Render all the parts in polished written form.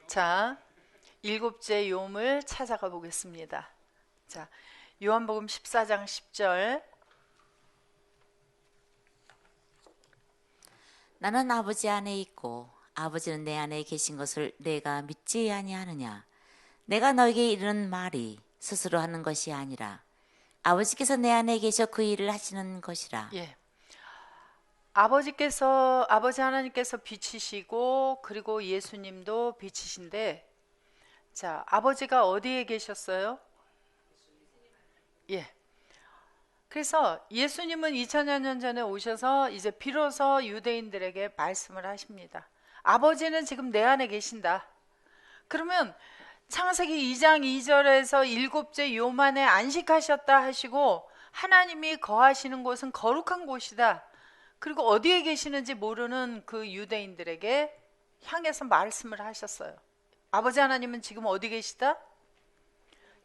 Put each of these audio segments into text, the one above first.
자, 일곱째 요음을 찾아가 보겠습니다. 자, 요한복음 14장 10절. 나는 아버지 안에 있고 아버지는 내 안에 계신 것을 내가 믿지 아니하느냐. 내가 너에게 이르는 말이 스스로 하는 것이 아니라 아버지께서 내 안에 계셔 그 일을 하시는 것이라. 예. 아버지 하나님께서 빛이시고, 그리고 예수님도 빛이신데, 자, 아버지가 어디에 계셨어요? 예. 그래서 예수님은 2000여 년 전에 오셔서 이제 비로소 유대인들에게 말씀을 하십니다. 아버지는 지금 내 안에 계신다. 그러면 창세기 2장 2절에서 일곱째 요만에 안식하셨다 하시고, 하나님이 거하시는 곳은 거룩한 곳이다. 그리고 어디에 계시는지 모르는 그 유대인들에게 향해서 말씀을 하셨어요. 아버지 하나님은 지금 어디 계시다?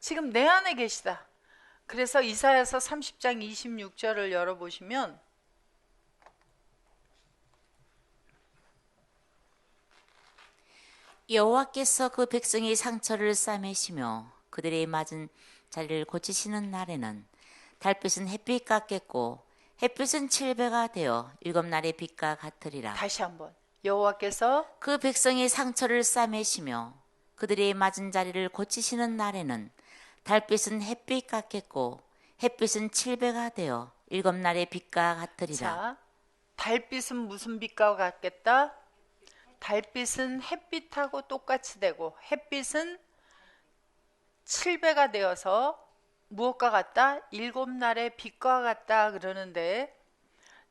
지금 내 안에 계시다. 그래서 이사야서 30장 26절을 열어보시면, 여호와께서 그 백성의 상처를 싸매시며 그들의 맞은 자리를 고치시는 날에는 달빛은 햇빛 같겠고 햇빛은 칠배가 되어 일곱 날의 빛과 같으리라. 다시 한번, 여호와께서 그 백성의 상처를 싸매시며 그들의 맞은 자리를 고치시는 날에는 달빛은 햇빛 같겠고 햇빛은 칠배가 되어 일곱 날의 빛과 같으리라. 자, 달빛은 무슨 빛과 같겠다? 달빛은 햇빛하고 똑같이 되고, 햇빛은 칠배가 되어서 무엇과 같다? 일곱 날의 빛과 같다 그러는데,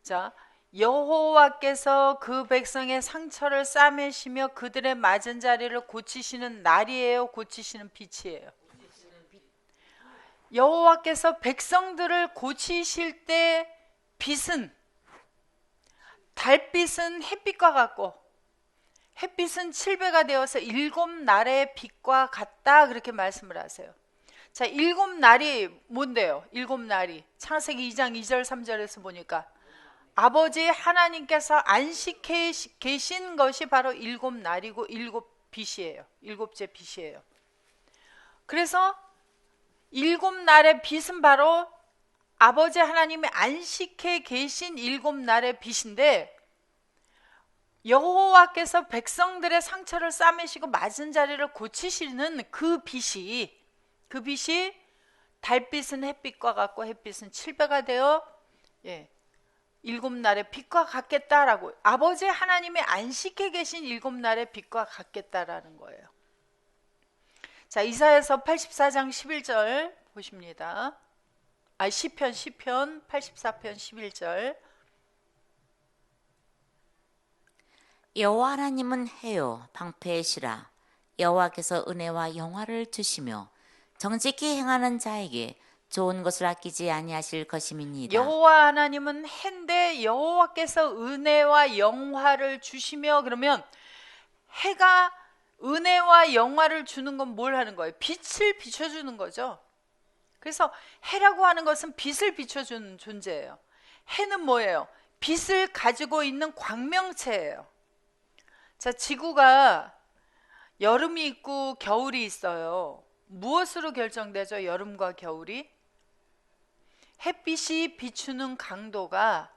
자, 여호와께서 그 백성의 상처를 싸매시며 그들의 맞은 자리를 고치시는 날이에요, 고치시는 빛이에요? 여호와께서 백성들을 고치실 때 빛은, 달빛은 햇빛과 같고 햇빛은 칠배가 되어서 일곱 날의 빛과 같다, 그렇게 말씀을 하세요. 자, 일곱 날이 뭔데요? 일곱 날이 창세기 2장 2절 3절에서 보니까 아버지 하나님께서 안식해 계신 것이 바로 일곱 날이고 일곱 빛이에요. 일곱째 빛이에요. 그래서 일곱 날의 빛은 바로 아버지 하나님이 안식해 계신 일곱 날의 빛인데, 여호와께서 백성들의 상처를 싸매시고 맞은 자리를 고치시는 그 빛이 달빛은 햇빛과 같고 햇빛은 칠배가 되어 일곱 날의 빛과 같겠다라고, 아버지 하나님이 안식해 계신 일곱 날의 빛과 같겠다라는 거예요. 자, 이사야서 84장 11절 보십니다. 시편 84편 11절. 여호와 하나님은 해요 방패시라. 여호와께서 은혜와 영화를 주시며 정직히 행하는 자에게 좋은 것을 아끼지 아니하실 것임이니이다. 여호와 하나님은 해인데 여호와께서 은혜와 영화를 주시며, 그러면 해가 은혜와 영화를 주는 건 뭘 하는 거예요? 빛을 비춰주는 거죠. 그래서 해라고 하는 것은 빛을 비춰주는 존재예요. 해는 뭐예요? 빛을 가지고 있는 광명체예요. 자, 지구가 여름이 있고 겨울이 있어요. 무엇으로 결정되죠? 여름과 겨울이? 햇빛이 비추는 강도가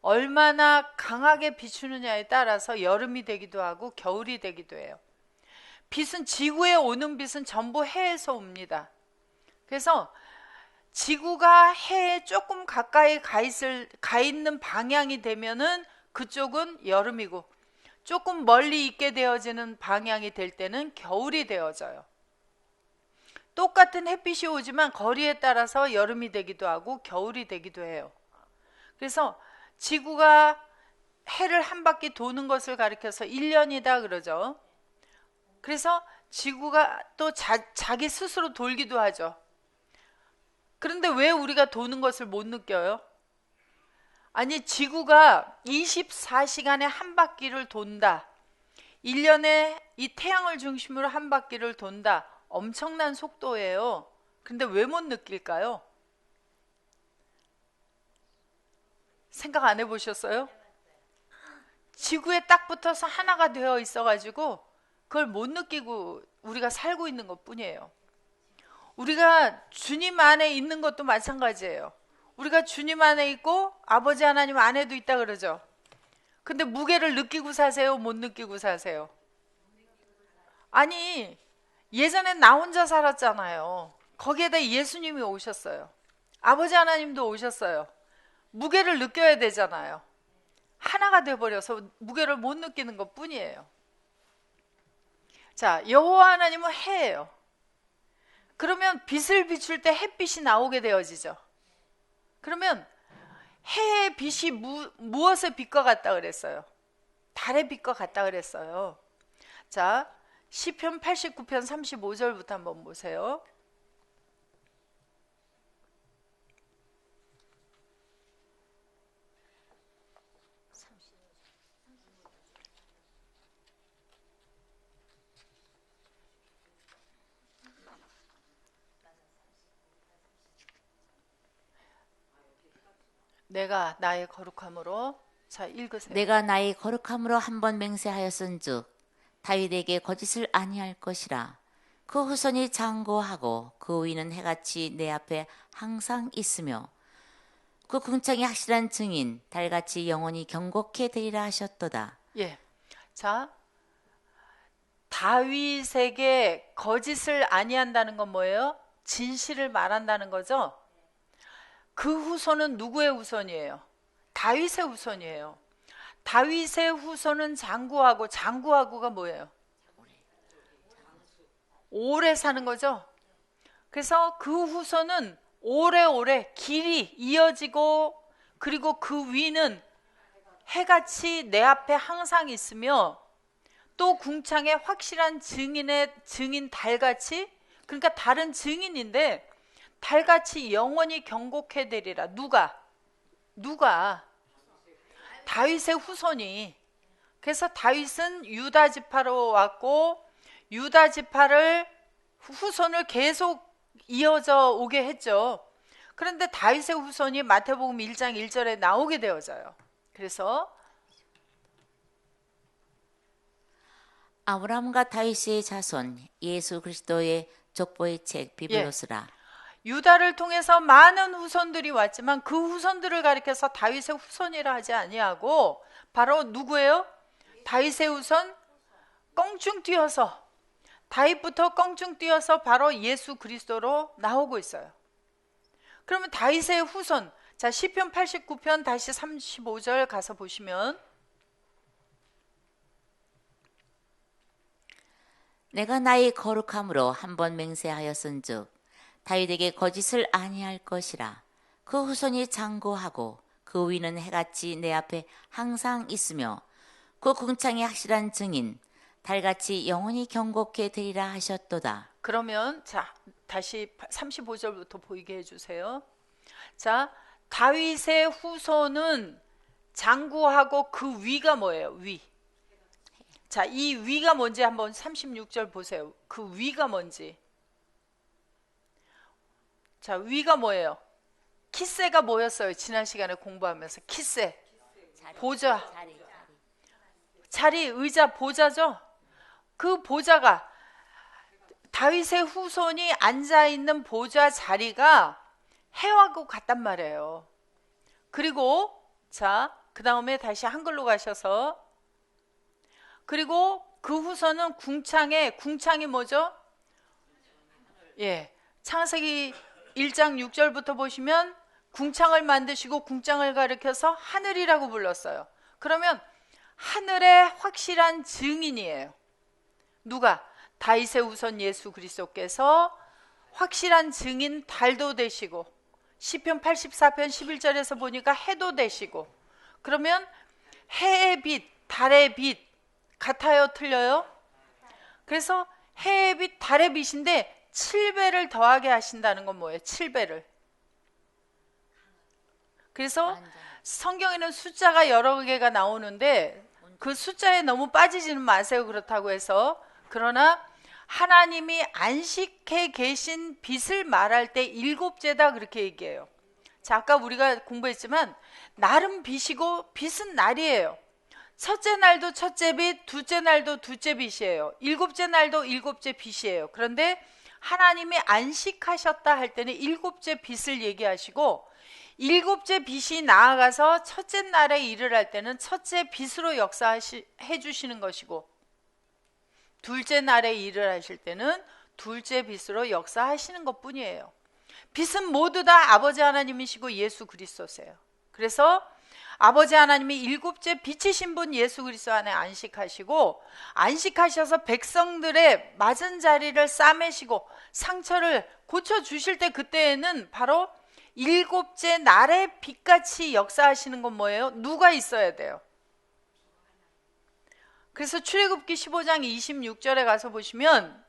얼마나 강하게 비추느냐에 따라서 여름이 되기도 하고 겨울이 되기도 해요. 빛은, 지구에 오는 빛은 전부 해에서 옵니다. 그래서 지구가 해에 조금 가까이 가 있는 방향이 되면은 그쪽은 여름이고, 조금 멀리 있게 되어지는 방향이 될 때는 겨울이 되어져요. 똑같은 햇빛이 오지만 거리에 따라서 여름이 되기도 하고 겨울이 되기도 해요. 그래서 지구가 해를 한 바퀴 도는 것을 가리켜서 1년이다 그러죠. 그래서 지구가 또 자기 스스로 돌기도 하죠. 그런데 왜 우리가 도는 것을 못 느껴요? 아니, 지구가 24시간에 한 바퀴를 돈다. 1년에 이 태양을 중심으로 한 바퀴를 돈다. 엄청난 속도예요. 근데 왜 못 느낄까요? 생각 안 해보셨어요? 지구에 딱 붙어서 하나가 되어 있어가지고 그걸 못 느끼고 우리가 살고 있는 것 뿐이에요. 우리가 주님 안에 있는 것도 마찬가지예요. 우리가 주님 안에 있고 아버지 하나님 안에도 있다 그러죠. 근데 무게를 느끼고 사세요? 못 느끼고 사세요? 아니, 예전엔 나 혼자 살았잖아요. 거기에다 예수님이 오셨어요. 아버지 하나님도 오셨어요. 무게를 느껴야 되잖아요. 하나가 돼버려서 무게를 못 느끼는 것 뿐이에요. 자, 여호와 하나님은 해예요. 그러면 빛을 비출 때 햇빛이 나오게 되어지죠. 그러면 해의 빛이 무엇의 빛과 같다 그랬어요? 달의 빛과 같다 그랬어요. 자, 시편 89편 35절부터 한번 보세요. 내가 나의 거룩함으로. 자, 읽으세요. 내가 나의 거룩함으로 한 번 맹세하였은즉 다윗에게 거짓을 아니할 것이라. 그 후손이 장고하고 그 위는 해같이 내 앞에 항상 있으며 그 궁창이 확실한 증인 달같이 영원히 경고케 되리라 하셨도다. 예. 자, 다윗에게 거짓을 아니한다는 건 뭐예요? 진실을 말한다는 거죠. 그 후손은 누구의 후손이에요? 다윗의 후손이에요. 다윗의 후손은 장구하고, 장구하고가 뭐예요? 오래 사는 거죠. 그래서 그 후손은 오래오래 길이 이어지고, 그리고 그 위는 해같이 내 앞에 항상 있으며, 또 궁창에 확실한 증인 달같이, 그러니까 다른 증인인데 달같이 영원히 경고케 되리라. 누가? 다윗의 후손이. 그래서 다윗은 유다 지파로 왔고 유다 지파를 후손을 계속 이어져 오게 했죠. 그런데 다윗의 후손이 마태복음 1장 1절에 나오게 되어져요. 그래서 아브라함과 다윗의 자손 예수 그리스도의 족보의 책 비블로스라. 유다를 통해서 많은 후손들이 왔지만 그 후손들을 가리켜서 다윗의 후손이라 하지 아니하고 바로 누구예요? 다윗의 후손 껑충 뛰어서 다윗부터 껑충 뛰어서 바로 예수 그리스도로 나오고 있어요. 그러면 다윗의 후손, 자 시편 89편 다시 35절 가서 보시면 내가 나의 거룩함으로 한 번 맹세하였은즉 다윗에게 거짓을 아니할 것이라. 그 후손이 장고하고 그 위는 해같이 내 앞에 항상 있으며 그 궁창이 확실한 증인 달같이 영원히 경고케 되리라 하셨도다. 그러면 자 다시 35절부터 보이게 해주세요. 자 다윗의 후손은 장구하고 그 위가 뭐예요? 위. 자, 이 위가 뭔지 한번 36절 보세요. 그 위가 뭔지. 자, 위가 뭐예요? 키세가 뭐였어요? 지난 시간에 공부하면서 키세. 보좌. 자리, 의자, 보좌죠? 그 보좌가 다윗의 후손이 앉아있는 보좌 자리가 해하고 같단 말이에요. 그리고 자, 그 다음에 다시 한글로 가셔서 그리고 그 후손은 궁창이 뭐죠? 예, 창세기 1장 6절부터 보시면 궁창을 만드시고 궁창을 가리켜서 하늘이라고 불렀어요. 그러면 하늘의 확실한 증인이에요. 누가? 다윗의 후손 예수 그리스도께서 확실한 증인 달도 되시고 시편 84편 11절에서 보니까 해도 되시고 그러면 해의 빛, 달의 빛 같아요? 틀려요? 그래서 해의 빛, 달의 빛인데 7배를 더하게 하신다는 건 뭐예요? 7배를. 그래서 성경에는 숫자가 여러 개가 나오는데 그 숫자에 너무 빠지지는 마세요. 그렇다고 해서. 그러나 하나님이 안식해 계신 빛을 말할 때 7제다 그렇게 얘기해요. 자, 아까 우리가 공부했지만 날은 빛이고 빛은 날이에요. 첫째 날도 첫째 빛, 둘째 날도 둘째 빛이에요. 일곱째 날도 일곱째 빛이에요. 그런데 하나님이 안식하셨다 할 때는 일곱째 빛을 얘기하시고, 일곱째 빛이 나아가서 첫째 날에 일을 할 때는 첫째 빛으로 역사해 주시는 것이고, 둘째 날에 일을 하실 때는 둘째 빛으로 역사하시는 것 뿐이에요. 빛은 모두 다 아버지 하나님이시고 예수 그리스도세요. 그래서 아버지 하나님이 일곱째 빛이신 분 예수 그리스도 안에 안식하시고, 안식하셔서 백성들의 맞은 자리를 싸매시고 상처를 고쳐주실 때, 그때에는 바로 일곱째 날의 빛같이 역사하시는 건 뭐예요? 누가 있어야 돼요? 그래서 출애굽기 15장 26절에 가서 보시면,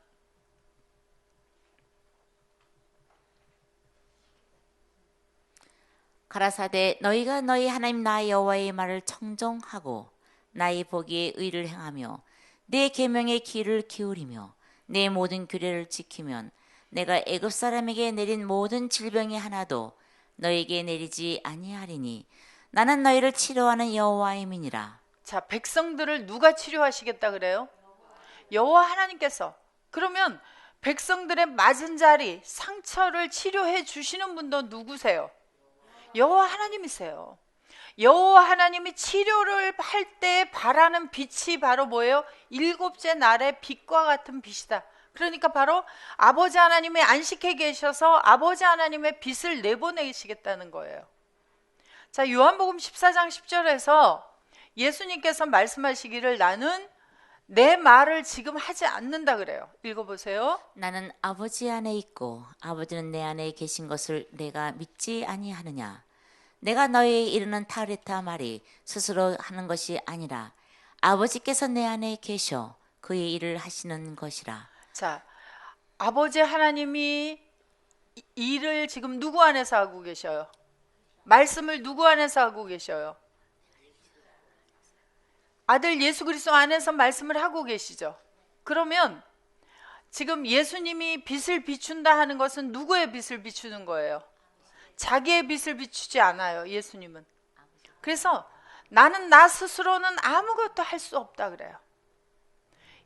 가라사대 너희가 너희 하나님 나 여호와의 말을 청종하고 나의 보기에 의를 행하며 내 계명의 귀를 기울이며 내 모든 규례를 지키면 내가 애굽 사람에게 내린 모든 질병이 하나도 너에게 내리지 아니하리니 나는 너희를 치료하는 여호와임이니라. 자, 백성들을 누가 치료하시겠다 그래요? 여호와 하나님께서. 그러면 백성들의 맞은 자리, 상처를 치료해 주시는 분도 누구세요? 여호와 하나님이세요. 여호와 하나님이 치료를 할 때 바라는 빛이 바로 뭐예요? 일곱째 날의 빛과 같은 빛이다. 그러니까 바로 아버지 하나님이 안식해 계셔서 아버지 하나님의 빛을 내보내시겠다는 거예요. 자, 요한복음 14장 10절에서 예수님께서 말씀하시기를 나는 내 말을 지금 하지 않는다 그래요. 읽어보세요. 나는 아버지 안에 있고 아버지는 내 안에 계신 것을 내가 믿지 아니하느냐. 내가 너희에 이르는 타르타 말이 스스로 하는 것이 아니라 아버지께서 내 안에 계셔 그의 일을 하시는 것이라. 자, 아버지 하나님이 일을 지금 누구 안에서 하고 계셔요? 말씀을 누구 안에서 하고 계셔요? 아들 예수 그리스도 안에서 말씀을 하고 계시죠. 그러면 지금 예수님이 빛을 비춘다 하는 것은 누구의 빛을 비추는 거예요? 자기의 빛을 비추지 않아요, 예수님은. 그래서 나는 나 스스로는 아무것도 할 수 없다 그래요.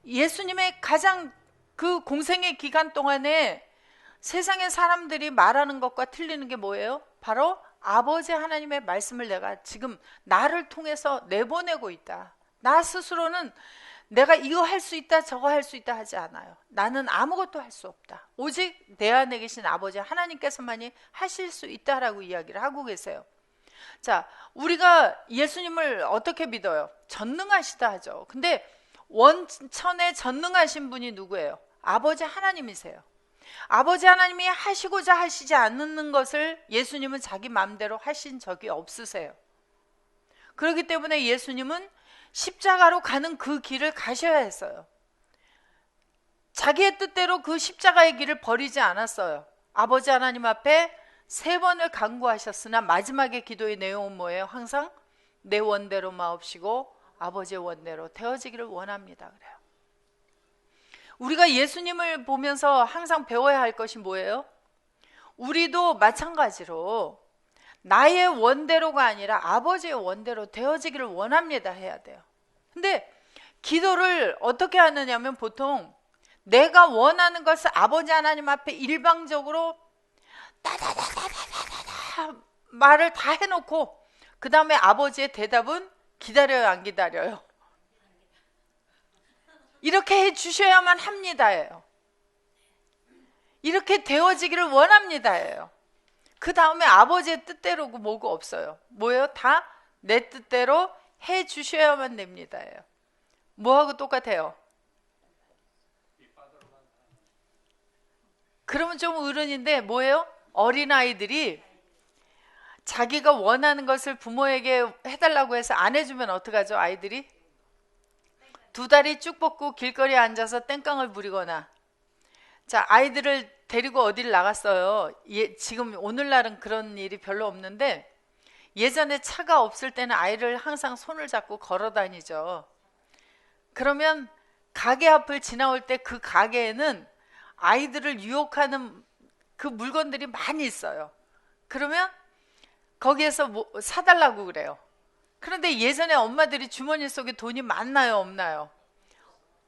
예수님의 가장 그 공생의 기간 동안에 세상의 사람들이 말하는 것과 틀리는 게 뭐예요? 바로 아버지 하나님의 말씀을 내가 지금 나를 통해서 내보내고 있다. 나 스스로는 내가 이거 할 수 있다 저거 할 수 있다 하지 않아요. 나는 아무것도 할 수 없다. 오직 내 안에 계신 아버지 하나님께서만이 하실 수 있다라고 이야기를 하고 계세요. 자, 우리가 예수님을 어떻게 믿어요? 전능하시다 하죠. 근데 원천에 전능하신 분이 누구예요? 아버지 하나님이세요. 아버지 하나님이 하시고자 하시지 않는 것을 예수님은 자기 마음대로 하신 적이 없으세요. 그렇기 때문에 예수님은 십자가로 가는 그 길을 가셔야 했어요. 자기의 뜻대로 그 십자가의 길을 버리지 않았어요. 아버지 하나님 앞에 3번을 간구하셨으나 마지막에 기도의 내용은 뭐예요? 항상 내 원대로 마옵시고 아버지의 원대로 되어지기를 원합니다 그래요. 우리가 예수님을 보면서 항상 배워야 할 것이 뭐예요? 우리도 마찬가지로 나의 원대로가 아니라 아버지의 원대로 되어지기를 원합니다 해야 돼요. 근데 기도를 어떻게 하느냐면 보통 내가 원하는 것을 아버지 하나님 앞에 일방적으로 따다다다다다다 말을 다 해놓고 그 다음에 아버지의 대답은 기다려요 안 기다려요? 이렇게 해주셔야만 합니다예요. 이렇게 되어지기를 원합니다예요. 그 다음에 아버지의 뜻대로고 뭐고 없어요. 뭐예요? 다 내 뜻대로 해주셔야만 됩니다예요. 뭐하고 똑같아요? 그러면 좀 어른인데 뭐예요? 어린아이들이 자기가 원하는 것을 부모에게 해달라고 해서 안 해주면 어떡하죠? 아이들이 2다리 쭉 뻗고 길거리에 앉아서 땡깡을 부리거나. 자, 아이들을 데리고 어디를 나갔어요. 지금 오늘날은 그런 일이 별로 없는데 예전에 차가 없을 때는 아이를 항상 손을 잡고 걸어 다니죠. 그러면 가게 앞을 지나올 때 그 가게에는 아이들을 유혹하는 그 물건들이 많이 있어요. 그러면 거기에서 뭐 사달라고 그래요. 그런데 예전에 엄마들이 주머니 속에 돈이 많나요, 없나요?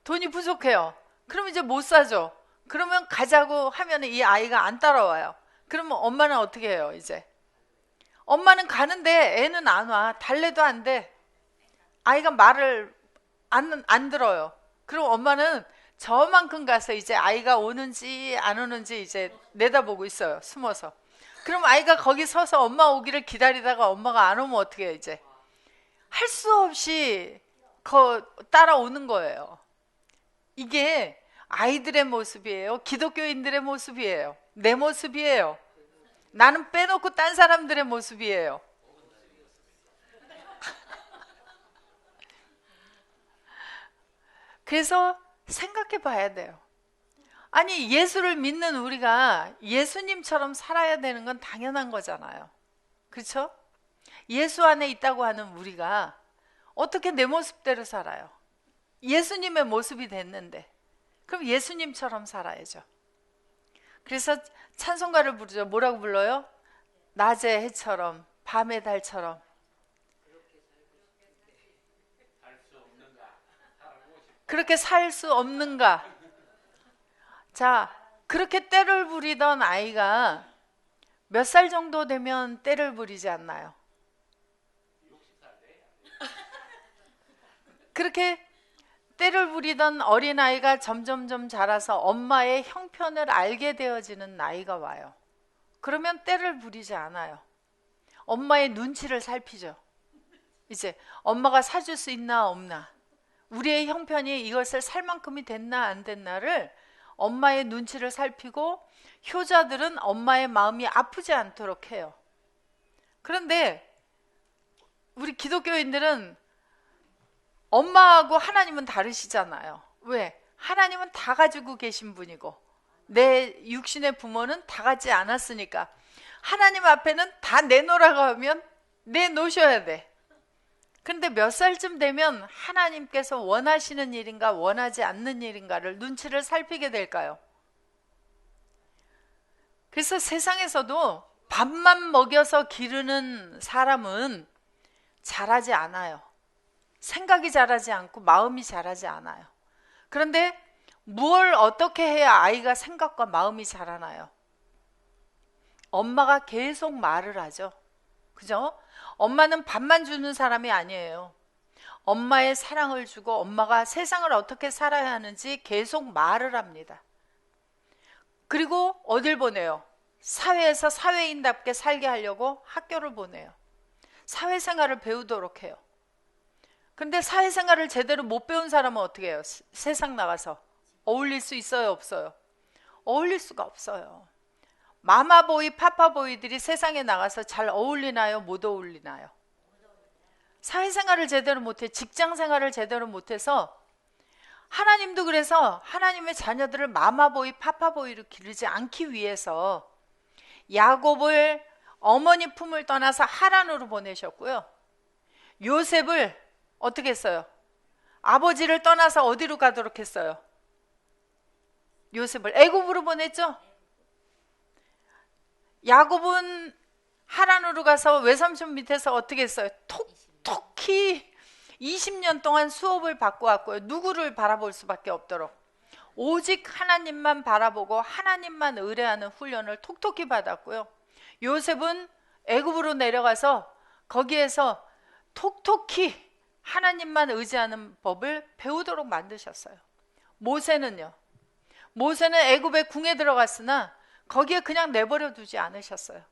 돈이 부족해요. 그럼 이제 못 사죠. 그러면 가자고 하면 이 아이가 안 따라와요. 그러면 엄마는 어떻게 해요, 이제? 엄마는 가는데 애는 안 와. 달래도 안 돼. 아이가 말을 안 들어요. 그럼 엄마는 저만큼 가서 이제 아이가 오는지 안 오는지 이제 내다보고 있어요. 숨어서. 그럼 아이가 거기 서서 엄마 오기를 기다리다가 엄마가 안 오면 어떻게 해요, 이제? 할 수 없이 따라오는 거예요. 이게 아이들의 모습이에요. 기독교인들의 모습이에요. 내 모습이에요. 나는 빼놓고 딴 사람들의 모습이에요. 그래서 생각해 봐야 돼요. 아니, 예수를 믿는 우리가 예수님처럼 살아야 되는 건 당연한 거잖아요. 그렇죠? 예수 안에 있다고 하는 우리가 어떻게 내 모습대로 살아요? 예수님의 모습이 됐는데 그럼 예수님처럼 살아야죠. 그래서 찬송가를 부르죠. 뭐라고 불러요? 낮의 해처럼 밤의 달처럼. 그렇게 살 수 없는가? 자, 그렇게 때를 부리던 아이가 몇 살 정도 되면 때를 부리지 않나요? 그렇게 때를 부리던 어린아이가 점점점 자라서 엄마의 형편을 알게 되어지는 나이가 와요. 그러면 때를 부리지 않아요. 엄마의 눈치를 살피죠. 이제 엄마가 사줄 수 있나 없나, 우리의 형편이 이것을 살 만큼이 됐나 안 됐나를 엄마의 눈치를 살피고, 효자들은 엄마의 마음이 아프지 않도록 해요. 그런데 우리 기독교인들은 엄마하고 하나님은 다르시잖아요. 왜? 하나님은 다 가지고 계신 분이고 내 육신의 부모는 다 갖지 않았으니까 하나님 앞에는 다 내놓으라고 하면 내놓으셔야 돼. 그런데 몇 살쯤 되면 하나님께서 원하시는 일인가 원하지 않는 일인가를 눈치를 살피게 될까요? 그래서 세상에서도 밥만 먹여서 기르는 사람은 자라지 않아요. 생각이 자라지 않고 마음이 자라지 않아요. 그런데 뭘 어떻게 해야 아이가 생각과 마음이 자라나요? 엄마가 계속 말을 하죠. 그죠? 엄마는 밥만 주는 사람이 아니에요. 엄마의 사랑을 주고 엄마가 세상을 어떻게 살아야 하는지 계속 말을 합니다. 그리고 어딜 보내요? 사회에서 사회인답게 살게 하려고 학교를 보내요. 사회생활을 배우도록 해요. 근데 사회생활을 제대로 못 배운 사람은 어떻게 해요? 세상 나가서 어울릴 수 있어요, 없어요? 어울릴 수가 없어요. 마마보이, 파파보이들이 세상에 나가서 잘 어울리나요? 못 어울리나요? 사회생활을 제대로 못해, 직장생활을 제대로 못해서, 하나님도 그래서 하나님의 자녀들을 마마보이, 파파보이로 기르지 않기 위해서 야곱을 어머니 품을 떠나서 하란으로 보내셨고요. 요셉을 어떻게 했어요? 아버지를 떠나서 어디로 가도록 했어요? 요셉을 애굽으로 보냈죠? 야곱은 하란으로 가서 외삼촌 밑에서 어떻게 했어요? 톡톡히 20년 동안 수업을 받고 왔고요. 누구를 바라볼 수밖에 없도록 오직 하나님만 바라보고 하나님만 의뢰하는 훈련을 톡톡히 받았고요. 요셉은 애굽으로 내려가서 거기에서 톡톡히 하나님만 의지하는 법을 배우도록 만드셨어요. 모세는요. 모세는 애굽의 궁에 들어갔으나 거기에 그냥 내버려 두지 않으셨어요.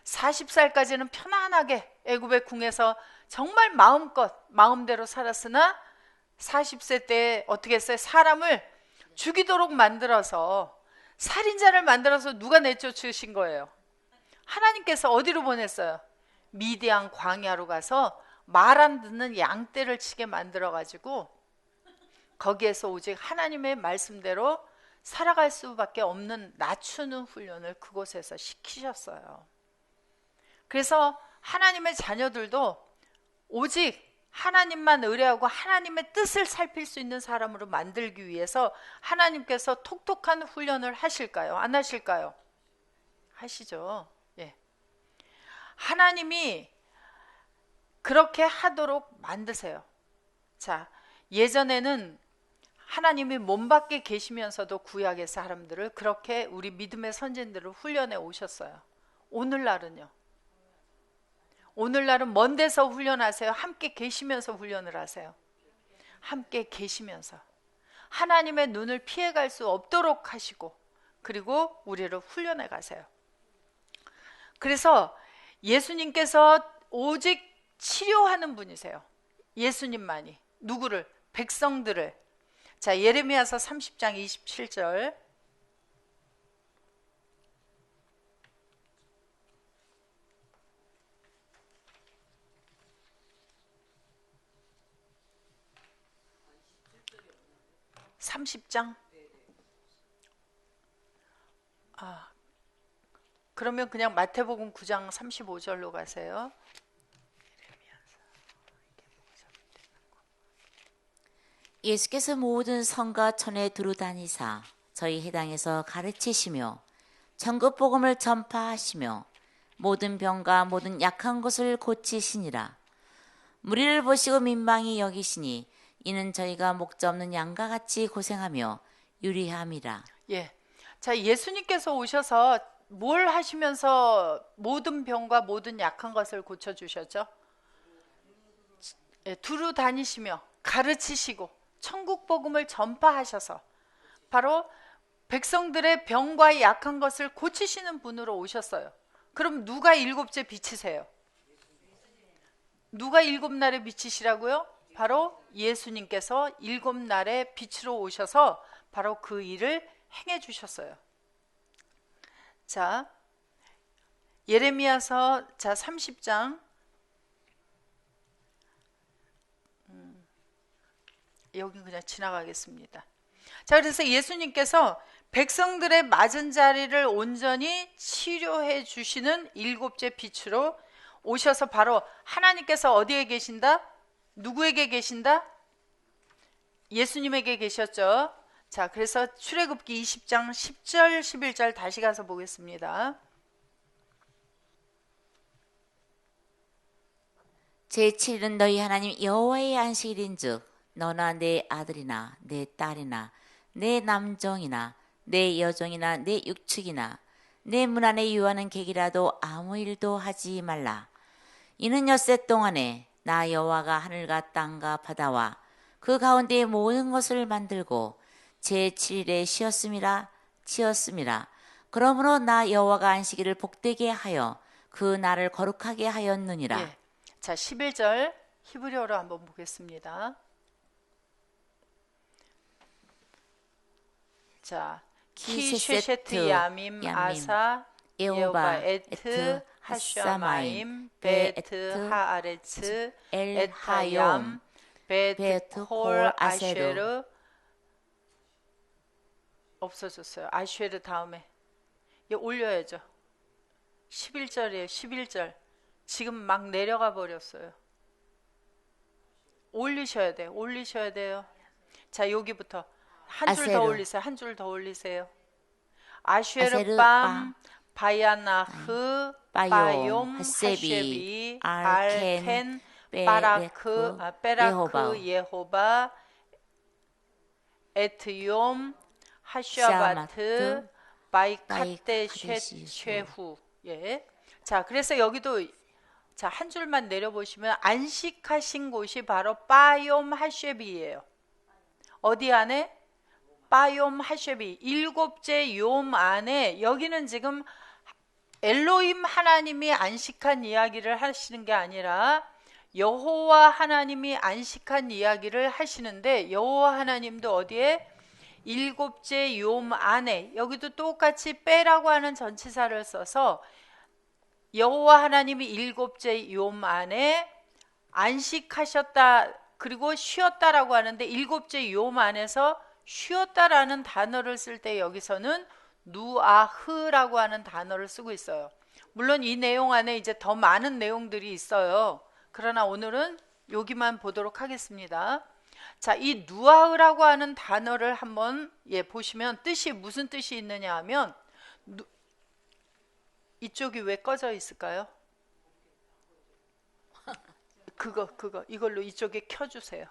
40살까지는 편안하게 애굽의 궁에서 정말 마음껏 마음대로 살았으나 40세 때에 어떻게 했어요? 사람을 죽이도록 만들어서, 살인자를 만들어서 누가 내쫓으신 거예요? 하나님께서 어디로 보냈어요? 미디안 광야로 가서 말 안 듣는 양떼를 치게 만들어가지고 거기에서 오직 하나님의 말씀대로 살아갈 수밖에 없는 낮추는 훈련을 그곳에서 시키셨어요. 그래서 하나님의 자녀들도 오직 하나님만 의뢰하고 하나님의 뜻을 살필 수 있는 사람으로 만들기 위해서 하나님께서 톡톡한 훈련을 하실까요? 안 하실까요? 하시죠. 예. 하나님이 그렇게 하도록 만드세요. 자, 예전에는 하나님이 몸 밖에 계시면서도 구약의 사람들을 그렇게 우리 믿음의 선진들을 훈련해 오셨어요. 오늘날은요. 오늘날은 먼 데서 훈련하세요? 함께 계시면서 훈련을 하세요? 함께 계시면서. 하나님의 눈을 피해갈 수 없도록 하시고 그리고 우리를 훈련해 가세요. 그래서 예수님께서 오직 치료하는 분이세요. 예수님만이. 누구를? 백성들을. 자, 예레미야서 30장 27절. (30장) 그러면 그냥 마태복음 9장 35절로 가세요. 예수께서 모든 성과 촌에 두루 다니사 저희 해당에서 가르치시며 천국 복음을 전파하시며 모든 병과 모든 약한 것을 고치시니라. 무리를 보시고 민망히 여기시니 이는 저희가 목자 없는 양과 같이 고생하며 유리함이라. 예. 자, 예수님께서 오셔서 뭘 하시면서 모든 병과 모든 약한 것을 고쳐 주셨죠? 예, 두루 다니시며 가르치시고 천국 복음을 전파하셔서 바로 백성들의 병과 약한 것을 고치시는 분으로 오셨어요. 그럼 누가 일곱째 빛이세요? 누가 일곱 날에 빛이시라고요? 바로 예수님께서 일곱 날에 빛으로 오셔서 바로 그 일을 행해 주셨어요. 자, 예레미야서 30장 여기 그냥 지나가겠습니다. 자, 그래서 예수님께서 백성들의 맞은 자리를 온전히 치료해 주시는 일곱째 빛으로 오셔서 바로 하나님께서 어디에 계신다? 누구에게 계신다? 예수님에게 계셨죠. 자, 그래서 출애굽기 20장 10절 11절 다시 가서 보겠습니다. 제7일은 너희 하나님 여호와의 안식일인즉 너나 내 아들이나 내 딸이나 내 남종이나 내 여종이나 내 육축이나 내 문 안에 유하는 객이라도 아무 일도 하지 말라. 이는 엿새 동안에 나 여호와가 하늘과 땅과 바다와 그 가운데의 모든 것을 만들고 제7일에 치었음이라. 그러므로 나 여호와가 안식일을 복되게 하여 그 날을 거룩하게 하였느니라. 예. 자, 11절 히브리어로 한번 보겠습니다. 자, 키쉐세트 야밈 아사 예호바 에트 하샤마임 베트 하아레츠 엣 하염 베트 홀 아쉐르 없어졌어요. 아쉐르 다음에 올려야죠. 11절이에요. 11절 지금 막 내려가 버렸어요. 올리셔야 돼요. 올리셔야 돼요. 자, 여기부터 한 줄 더 올리세요. 한 줄 더 올리세요. 아쉐르밤 바야나흐 바욤 하쉐비 알켄 베라크 예호바 에트욤 하샤바트 바이카테 쉐후. 예. 자, 그래서 여기도 자, 한 줄만 내려보시면 안식하신 곳이 바로 바욤 하쉐비예요. 어디 안에? 바욤 하쉐비. 일곱째 욤 안에. 여기는 지금 엘로힘 하나님이 안식한 이야기를 하시는 게 아니라 여호와 하나님이 안식한 이야기를 하시는데, 여호와 하나님도 어디에? 일곱째 욤 안에. 여기도 똑같이 빼라고 하는 전치사를 써서 여호와 하나님이 일곱째 욤 안에 안식하셨다 그리고 쉬었다라고 하는데, 일곱째 욤 안에서 쉬었다라는 단어를 쓸 때 여기서는 누아흐라고 하는 단어를 쓰고 있어요. 물론 이 내용 안에 이제 더 많은 내용들이 있어요. 그러나 오늘은 여기만 보도록 하겠습니다. 자, 이 누아흐라고 하는 단어를 한번 보시면 뜻이 무슨 뜻이 있느냐 하면, 이쪽이 왜 꺼져 있을까요? 그거 이걸로 이쪽에 켜주세요.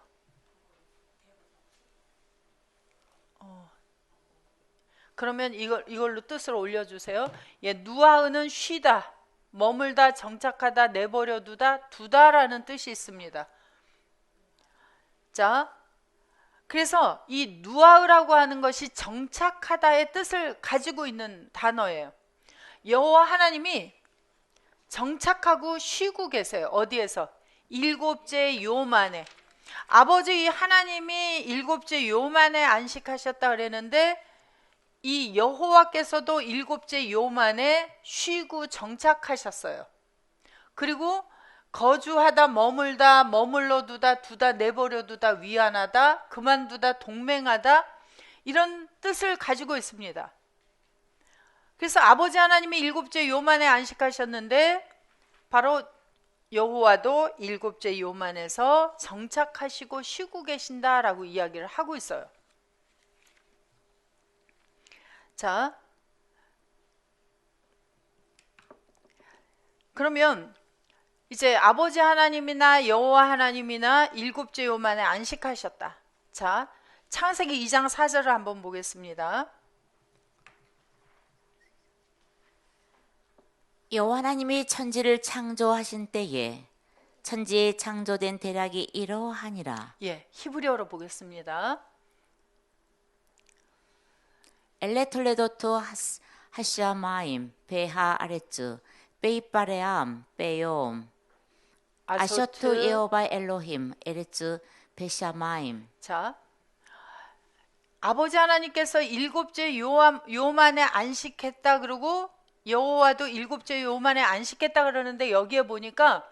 그러면 이걸로 뜻을 올려주세요. 예, 누아흐는 쉬다, 머물다, 정착하다, 내버려두다, 두다라는 뜻이 있습니다. 자, 그래서 이 누아흐라고 하는 것이 정착하다의 뜻을 가지고 있는 단어예요. 여호와 하나님이 정착하고 쉬고 계세요. 어디에서? 일곱째 요 만에. 아버지 하나님이 일곱째 요 만에 안식하셨다 그랬는데 이 여호와께서도 일곱째 요 만에 쉬고 정착하셨어요. 그리고 거주하다, 머물다, 머물러두다, 두다, 내버려두다, 위안하다, 그만두다, 동맹하다 이런 뜻을 가지고 있습니다. 그래서 아버지 하나님이 일곱째 요 만에 안식하셨는데 바로 여호와도 일곱째 요 만에서 정착하시고 쉬고 계신다라고 이야기를 하고 있어요. 자, 그러면 이제 아버지 하나님이나 여호와 하나님이나 일곱째 요 만에 안식하셨다. 자, 창세기 2장 4절을 한번 보겠습니다. 여호와 하나님이 천지를 창조하신 때에 천지에 창조된 대략이 이러하니라. 예, 히브리어로 보겠습니다. 엘레톨레도토 하샤마임 베하 아레츠 베이파레암 베욤 아셔투 예호바 엘로힘 에레츠 베샤마임. 자, 아버지 하나님께서 일곱째 요 만에 안식했다 그러고 여호와도 일곱째 요 만에 안식했다 그러는데 여기에 보니까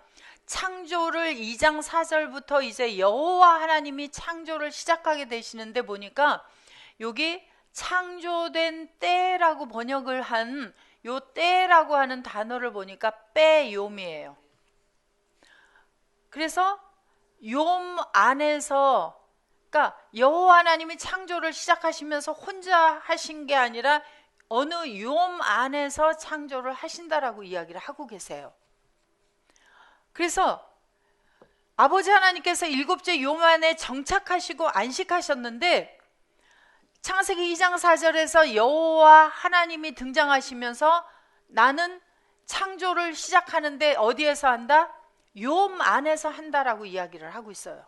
창조를 2장 4절부터 이제 여호와 하나님이 창조를 시작하게 되시는데 보니까 여기 창조된 때라고 번역을 한 요 때라고 하는 단어를 보니까 빼욤이에요. 그래서 욤 안에서, 그러니까 여호와 하나님이 창조를 시작하시면서 혼자 하신 게 아니라 어느 욤 안에서 창조를 하신다라고 이야기를 하고 계세요. 그래서 아버지 하나님께서 일곱째 욤 안에 정착하시고 안식하셨는데 창세기 2장 4절에서 여호와 하나님이 등장하시면서 나는 창조를 시작하는데 어디에서 한다? 욤 안에서 한다라고 이야기를 하고 있어요.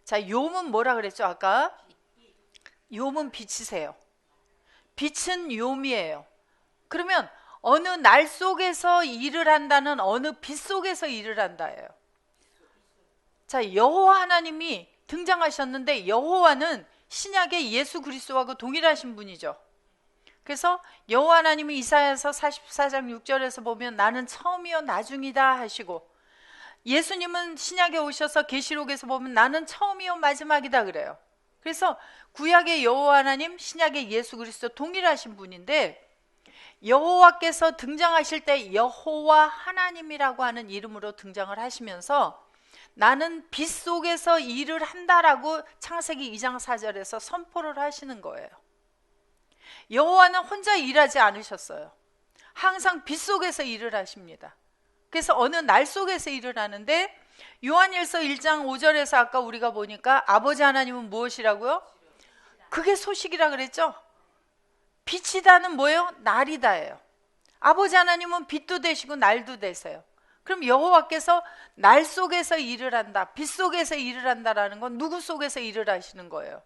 자, 욤은 뭐라 그랬죠 아까? 욤은 빛이세요. 빛은 욤이에요. 그러면 어느 날 속에서 일을 한다는 어느 빛 속에서 일을 한다예요. 자, 여호와 하나님이 등장하셨는데 여호와는 신약의 예수 그리스도하고 동일하신 분이죠. 그래서 여호와 하나님이 이사야서 44장 6절에서 보면 나는 처음이요 나중이다 하시고 예수님은 신약에 오셔서 계시록에서 보면 나는 처음이요 마지막이다 그래요. 그래서 구약의 여호와 하나님, 신약의 예수 그리스도 동일하신 분인데 여호와께서 등장하실 때 여호와 하나님이라고 하는 이름으로 등장을 하시면서 나는 빛 속에서 일을 한다라고 창세기 2장 4절에서 선포를 하시는 거예요. 여호와는 혼자 일하지 않으셨어요. 항상 빛 속에서 일을 하십니다. 그래서 어느 날 속에서 일을 하는데 요한일서 1장 5절에서 아까 우리가 보니까 아버지 하나님은 무엇이라고요? 그게 소식이라 그랬죠? 빛이다는 뭐예요? 날이다예요. 아버지 하나님은 빛도 되시고 날도 되세요. 그럼 여호와께서 날 속에서 일을 한다, 빛 속에서 일을 한다라는 건 누구 속에서 일을 하시는 거예요?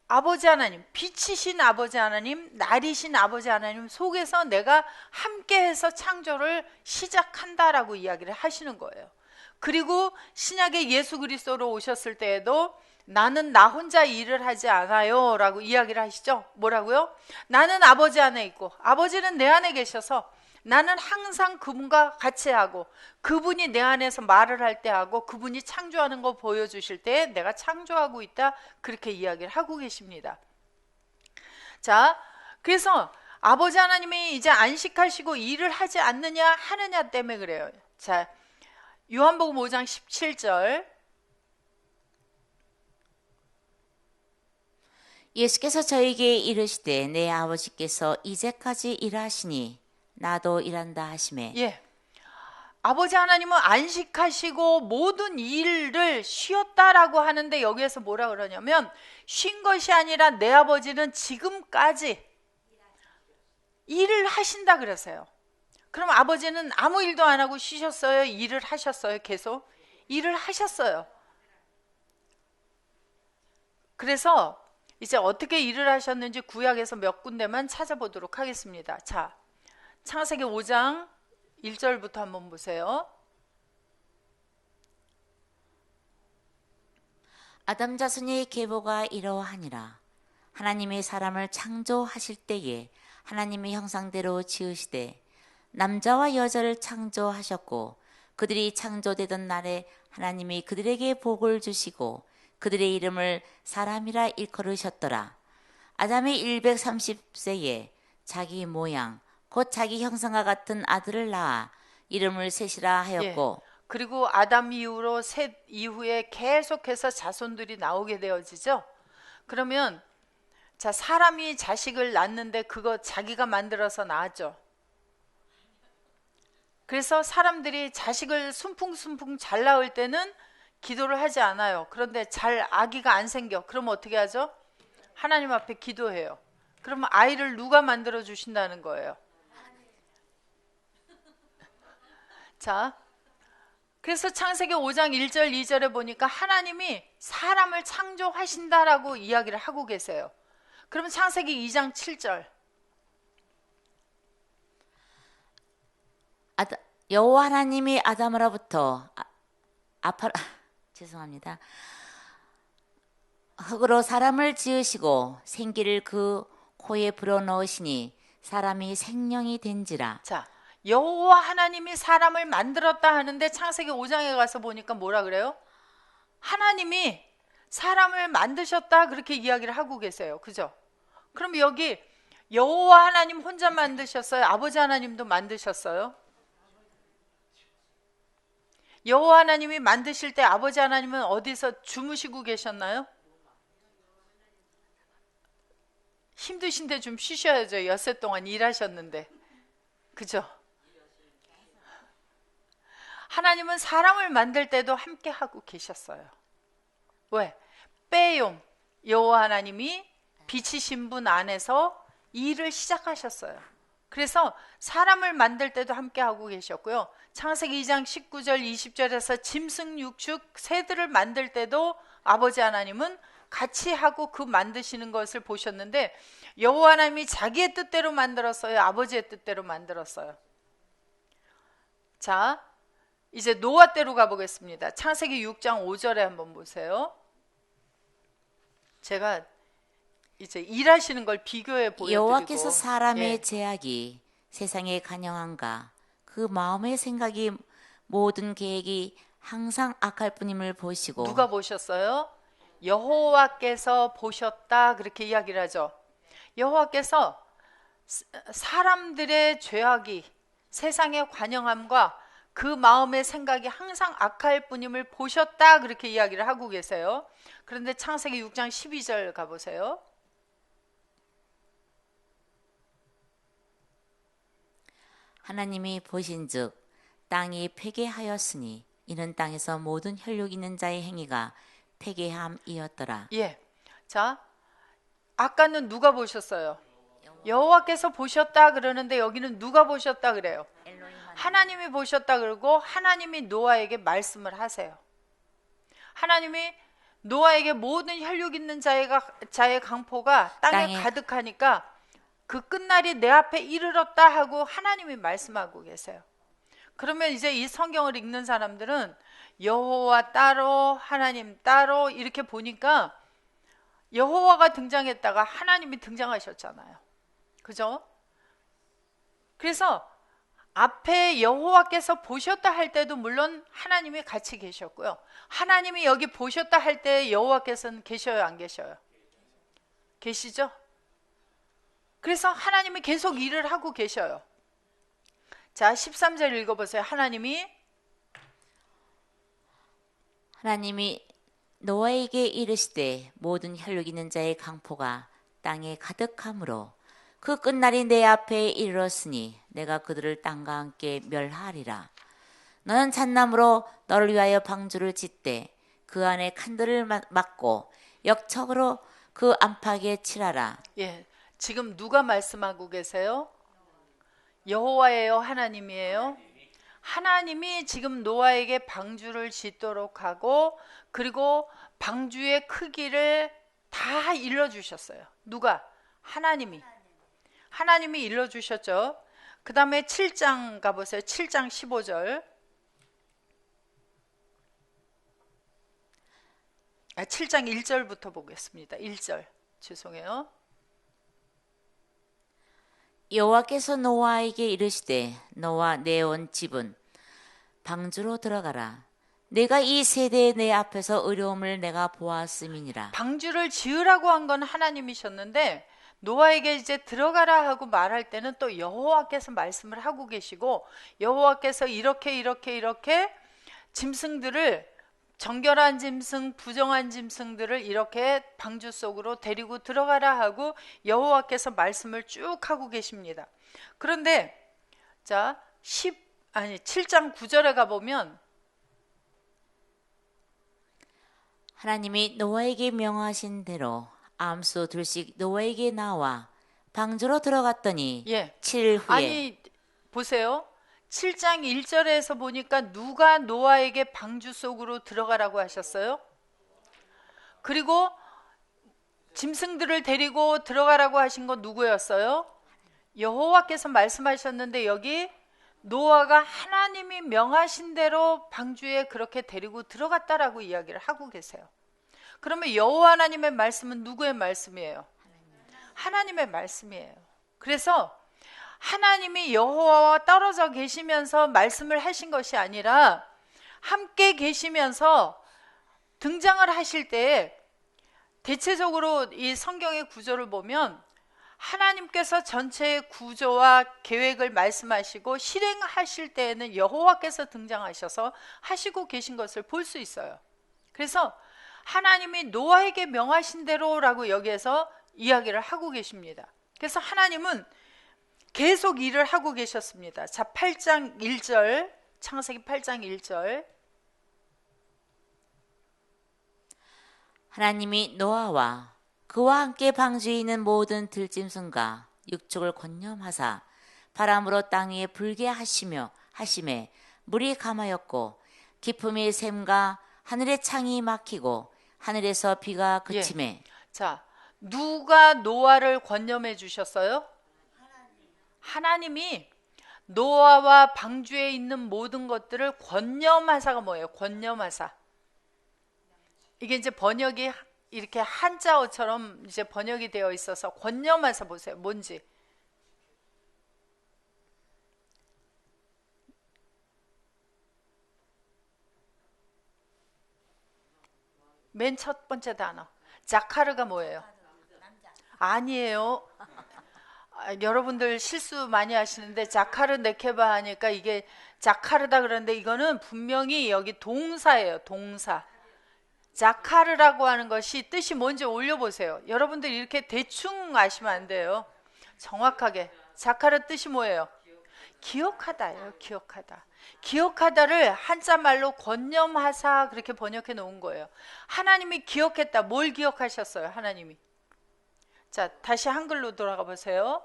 아버지 하나님, 빛이신 아버지 하나님, 날이신 아버지 하나님 속에서 내가 함께해서 창조를 시작한다라고 이야기를 하시는 거예요. 그리고 신약의 예수 그리스도로 오셨을 때에도 나는 나 혼자 일을 하지 않아요 라고 이야기를 하시죠. 뭐라고요? 나는 아버지 안에 있고 아버지는 내 안에 계셔서 나는 항상 그분과 같이 하고 그분이 내 안에서 말을 할 때 하고 그분이 창조하는 거 보여주실 때 내가 창조하고 있다, 그렇게 이야기를 하고 계십니다. 자, 그래서 아버지 하나님이 이제 안식하시고 일을 하지 않느냐 하느냐 때문에 그래요. 자, 요한복음 5장 17절. 예수께서 저에게 이르시되 내 아버지께서 이제까지 일하시니 나도 일한다 하시매. 예, 아버지 하나님은 안식하시고 모든 일을 쉬었다라고 하는데 여기에서 뭐라 그러냐면 쉰 것이 아니라 내 아버지는 지금까지 일을 하신다 그러세요. 그럼 아버지는 아무 일도 안 하고 쉬셨어요? 일을 하셨어요? 계속? 일을 하셨어요. 그래서 이제 어떻게 일을 하셨는지 구약에서 몇 군데만 찾아보도록 하겠습니다. 자, 창세기 5장 1절부터 한번 보세요. 아담 자손의 계보가 이러하니라. 하나님이 사람을 창조하실 때에 하나님의 형상대로 지으시되 남자와 여자를 창조하셨고 그들이 창조되던 날에 하나님이 그들에게 복을 주시고 그들의 이름을 사람이라 일컬으셨더라. 아담이 130세에 자기 모양 곧 자기 형상과 같은 아들을 낳아 이름을 셋이라 하였고 그리고 아담 이후로 셋 이후에 계속해서 자손들이 나오게 되어지죠. 그러면 자, 사람이 자식을 낳는데 그거 자기가 만들어서 낳았죠. 그래서 사람들이 자식을 순풍순풍 잘 낳을 때는 기도를 하지 않아요. 그런데 잘 아기가 안 생겨. 그럼 어떻게 하죠? 하나님 앞에 기도해요. 그러면 아이를 누가 만들어 주신다는 거예요? 자, 그래서 창세기 5장 1절 2절에 보니까 하나님이 사람을 창조하신다라고 이야기를 하고 계세요. 그러면 창세기 2장 7절 여호와 하나님이 아담으로부터 죄송합니다. 흙으로 사람을 지으시고 생기를 그 코에 불어넣으시니 사람이 생명이 된지라. 자, 여호와 하나님이 사람을 만들었다 하는데 창세기 5장에 가서 보니까 뭐라 그래요? 하나님이 사람을 만드셨다 그렇게 이야기를 하고 계세요. 그죠? 그럼 여기 여호와 하나님 혼자 만드셨어요? 아버지 하나님도 만드셨어요? 여호와 하나님이 만드실 때 아버지 하나님은 어디서 주무시고 계셨나요? 힘드신데 좀 쉬셔야죠. 엿새 동안 일하셨는데. 그죠? 하나님은 사람을 만들 때도 함께 하고 계셨어요. 왜? 빼용 여호와 하나님이 빛이신 분 안에서 일을 시작하셨어요. 그래서 사람을 만들 때도 함께 하고 계셨고요. 창세기 2장 19절 20절에서 짐승 육축 새들을 만들 때도 아버지 하나님은 같이 하고 그 만드시는 것을 보셨는데 여호와 하나님이 자기의 뜻대로 만들었어요? 아버지의 뜻대로 만들었어요? 자, 이제 노아 때로 가보겠습니다. 창세기 6장 5절에 한번 보세요. 제가 이제 일하시는 걸 비교해 보여드리고 여호와께서 사람의 죄악이 세상에 간영한가 그 마음의 생각이 모든 계획이 항상 악할 뿐임을 보시고. 누가 보셨어요? 여호와께서 보셨다 그렇게 이야기를 하죠. 여호와께서 사람들의 죄악이 세상의 관영함과 그 마음의 생각이 항상 악할 뿐임을 보셨다 그렇게 이야기를 하고 계세요. 그런데 창세기 6장 12절 가보세요. 하나님이 보신즉 땅이 폐괴하였으니 이는 땅에서 모든 혈육 있는 자의 행위가 폐괴함이었더라. 예. 자, 아까는 누가 보셨어요? 여호와께서 보셨다 그러는데 여기는 누가 보셨다 그래요? 하나님이 보셨다 그러고 하나님이 노아에게 말씀을 하세요. 하나님이 노아에게 모든 혈육 있는 자의 강포가 땅에 가득하니까 그 끝날이 내 앞에 이르렀다 하고 하나님이 말씀하고 계세요. 그러면 이제 이 성경을 읽는 사람들은 여호와 따로 하나님 따로 이렇게 보니까 여호와가 등장했다가 하나님이 등장하셨잖아요. 그죠? 그래서 앞에 여호와께서 보셨다 할 때도 물론 하나님이 같이 계셨고요. 하나님이 여기 보셨다 할 때 여호와께서는 계셔요, 안 계셔요? 계시죠? 그래서 하나님이 계속 일을 하고 계셔요. 자, 13절 읽어보세요. 하나님이 노아에게 이르시되 모든 혈육 있는 자의 강포가 땅에 가득하므로 그 끝날이 내 앞에 이르렀으니 내가 그들을 땅과 함께 멸하리라. 너는 잣나무로 너를 위하여 방주를 짓되 그 안에 칸들을 막고 역척으로 그 안팎에 칠하라. 예, 지금 누가 말씀하고 계세요? 여호와예요, 하나님이에요? 하나님이 지금 노아에게 방주를 짓도록 하고 그리고 방주의 크기를 다 일러주셨어요. 누가? 하나님이. 하나님이 일러주셨죠. 그 다음에 7장 가보세요. 7장 15절. 7장 1절부터 보겠습니다. 1절. 죄송해요. 여호와께서 노아에게 이르시되 너와 내 온 집은 방주로 들어가라. 내가 이 세대에 내 앞에서 어려움을 내가 보았음이니라. 방주를 지으라고 한 건 하나님이셨는데 노아에게 이제 들어가라 하고 말할 때는 또 여호와께서 말씀을 하고 계시고 여호와께서 이렇게 짐승들을 정결한 짐승, 부정한 짐승들을 이렇게 방주 속으로 데리고 들어가라 하고 여호와께서 말씀을 쭉 하고 계십니다. 그런데 자, 7장 9절에 가보면 하나님이 노아에게 명하신 대로 암소 둘씩 노아에게 나와 방주로 들어갔더니 예. 7일 후에 아니 보세요. 7장 1절에서 보니까 누가 노아에게 방주 속으로 들어가라고 하셨어요? 그리고 짐승들을 데리고 들어가라고 하신 건 누구였어요? 여호와께서 말씀하셨는데 여기 노아가 하나님이 명하신 대로 방주에 그렇게 데리고 들어갔다라고 이야기를 하고 계세요. 그러면 여호와 하나님의 말씀은 누구의 말씀이에요? 하나님의 말씀이에요. 그래서 하나님이 여호와와 떨어져 계시면서 말씀을 하신 것이 아니라 함께 계시면서 등장을 하실 때 대체적으로 이 성경의 구조를 보면 하나님께서 전체의 구조와 계획을 말씀하시고 실행하실 때에는 여호와께서 등장하셔서 하시고 계신 것을 볼 수 있어요. 그래서 하나님이 노아에게 명하신 대로라고 여기에서 이야기를 하고 계십니다. 그래서 하나님은 계속 일을 하고 계셨습니다. 자, 8장 1절, 창세기 8장 1절. 하나님이 노아와 그와 함께 방주에 있는 모든 들짐승과 육축을 권념하사 바람으로 땅 위에 불게 하심에 물이 감하였고 기품이 샘과 하늘의 창이 막히고 하늘에서 비가 그침에. 예. 자, 누가 노아를 권념해 주셨어요? 하나님이 노아와 방주에 있는 모든 것들을 권념하사가 뭐예요? 권념하사. 이게 이제 번역이 이렇게 한자어처럼 이제 번역이 되어 있어서 권념하사 보세요. 뭔지. 맨 첫 번째 단어. 자카르가 뭐예요? 아니에요. 여러분들 실수 많이 하시는데 자카르 네케바 하니까 이게 자카르다 그러는데 이거는 분명히 여기 동사예요. 동사. 자카르라고 하는 것이 뜻이 뭔지 올려보세요. 여러분들 이렇게 대충 아시면 안 돼요. 정확하게. 자카르 뜻이 뭐예요? 기억하다예요. 기억하다. 기억하다를 한자말로 권념하사 그렇게 번역해 놓은 거예요. 하나님이 기억했다. 뭘 기억하셨어요? 하나님이. 자, 다시 한글로 돌아가 보세요.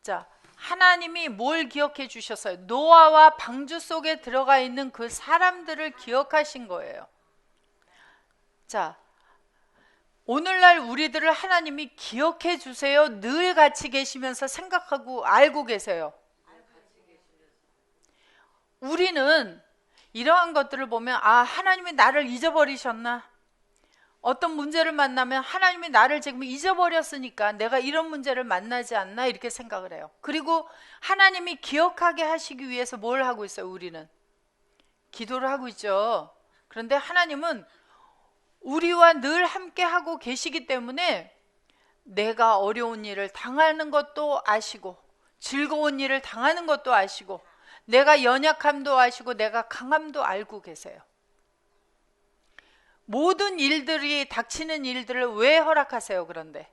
자, 하나님이 뭘 기억해 주셨어요? 노아와 방주 속에 들어가 있는 그 사람들을 기억하신 거예요. 자, 오늘날 우리들을 하나님이 기억해 주세요. 늘 같이 계시면서 생각하고 알고 계세요. 우리는 이러한 것들을 보면 하나님이 나를 잊어버리셨나? 어떤 문제를 만나면 하나님이 나를 지금 잊어버렸으니까 내가 이런 문제를 만나지 않나 이렇게 생각을 해요. 그리고 하나님이 기억하게 하시기 위해서 뭘 하고 있어요? 우리는 기도를 하고 있죠. 그런데 하나님은 우리와 늘 함께 하고 계시기 때문에 내가 어려운 일을 당하는 것도 아시고 즐거운 일을 당하는 것도 아시고 내가 연약함도 아시고 내가 강함도 알고 계세요. 모든 일들이 닥치는 일들을 왜 허락하세요? 그런데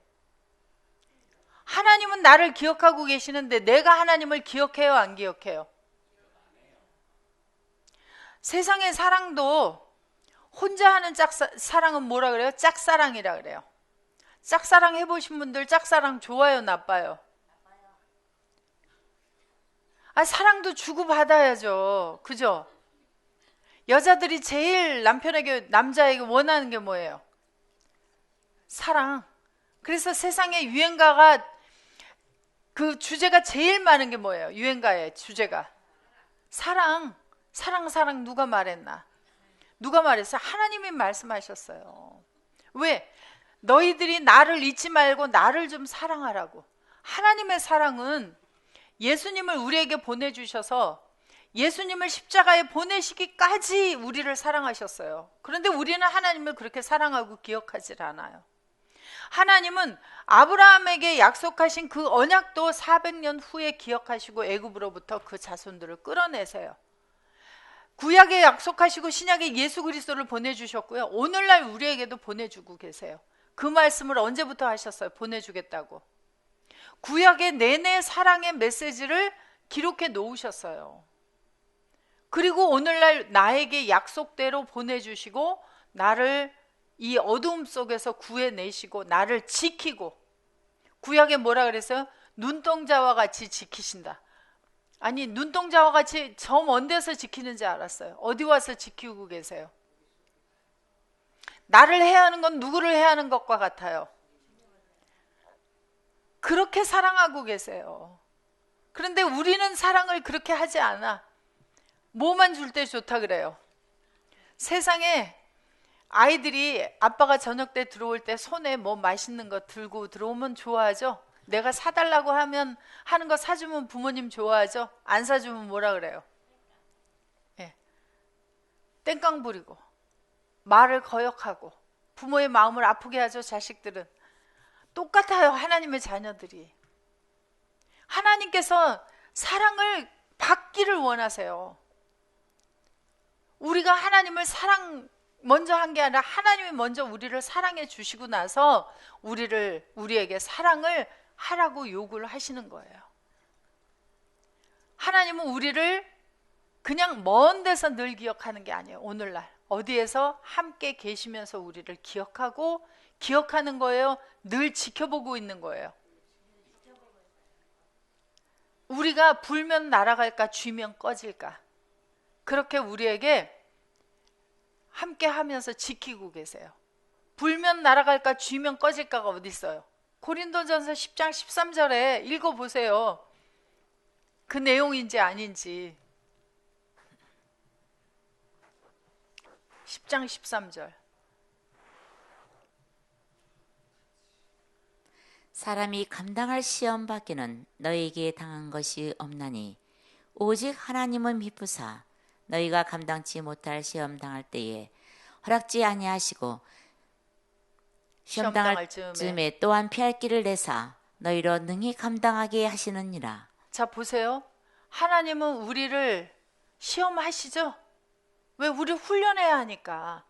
하나님은 나를 기억하고 계시는데 내가 하나님을 기억해요, 안 기억해요? 세상의 사랑도 혼자 하는 사랑은 뭐라 그래요? 짝사랑이라 그래요. 짝사랑 해보신 분들 짝사랑 좋아요, 나빠요? 사랑도 주고받아야죠. 그죠? 여자들이 제일 남자에게 원하는 게 뭐예요? 사랑. 그래서 세상에 유행가가 그 주제가 제일 많은 게 뭐예요? 유행가의 주제가 사랑. 사랑 누가 말했나? 누가 말했어요? 하나님이 말씀하셨어요. 왜? 너희들이 나를 잊지 말고 나를 좀 사랑하라고. 하나님의 사랑은 예수님을 우리에게 보내주셔서 예수님을 십자가에 보내시기까지 우리를 사랑하셨어요. 그런데 우리는 하나님을 그렇게 사랑하고 기억하지 않아요. 하나님은 아브라함에게 약속하신 그 언약도 400년 후에 기억하시고 애굽으로부터 그 자손들을 끌어내세요. 구약에 약속하시고 신약에 예수 그리스도를 보내주셨고요. 오늘날 우리에게도 보내주고 계세요. 그 말씀을 언제부터 하셨어요? 보내주겠다고. 구약의 내내 사랑의 메시지를 기록해 놓으셨어요. 그리고 오늘날 나에게 약속대로 보내주시고 나를 이 어두움 속에서 구해내시고 나를 지키고, 구약에 뭐라 그랬어요? 눈동자와 같이 지키신다. 아니, 눈동자와 같이 저 먼 데서 지키는지 알았어요. 어디 와서 지키고 계세요? 나를 해야 하는 건 누구를 해야 하는 것과 같아요? 그렇게 사랑하고 계세요. 그런데 우리는 사랑을 그렇게 하지 않아. 뭐만 줄 때 좋다 그래요. 세상에 아이들이 아빠가 저녁 때 들어올 때 손에 뭐 맛있는 거 들고 들어오면 좋아하죠? 내가 사달라고 하는 거 사주면 부모님 좋아하죠? 안 사주면 뭐라 그래요? 예. 땡깡 부리고 말을 거역하고 부모의 마음을 아프게 하죠. 자식들은 똑같아요. 하나님의 자녀들이. 하나님께서 사랑을 받기를 원하세요. 우리가 하나님을 먼저 한 게 아니라 하나님이 먼저 우리를 사랑해 주시고 나서 우리에게 사랑을 하라고 요구를 하시는 거예요. 하나님은 우리를 그냥 먼 데서 늘 기억하는 게 아니에요. 오늘날 어디에서 함께 계시면서 우리를 기억하는 거예요. 늘 지켜보고 있는 거예요. 우리가 불면 날아갈까 쥐면 꺼질까, 그렇게 우리에게 함께 하면서 지키고 계세요. 불면 날아갈까 쥐면 꺼질까가 어디 있어요? 고린도전서 10장 13절에 읽어보세요. 그 내용인지 아닌지. 10장 13절. 사람이 감당할 시험 밖에는 너희에게 당한 것이 없나니 오직 하나님은 미쁘사 너희가 감당치 못할 시험 당할 때에 허락지 아니하시고 시험 당할 즈음에 또한 피할 길을 내사 너희로 능히 감당하게 하시느니라. 자, 보세요. 하나님은 우리를 시험하시죠? 왜? 우리 훈련해야 하니까.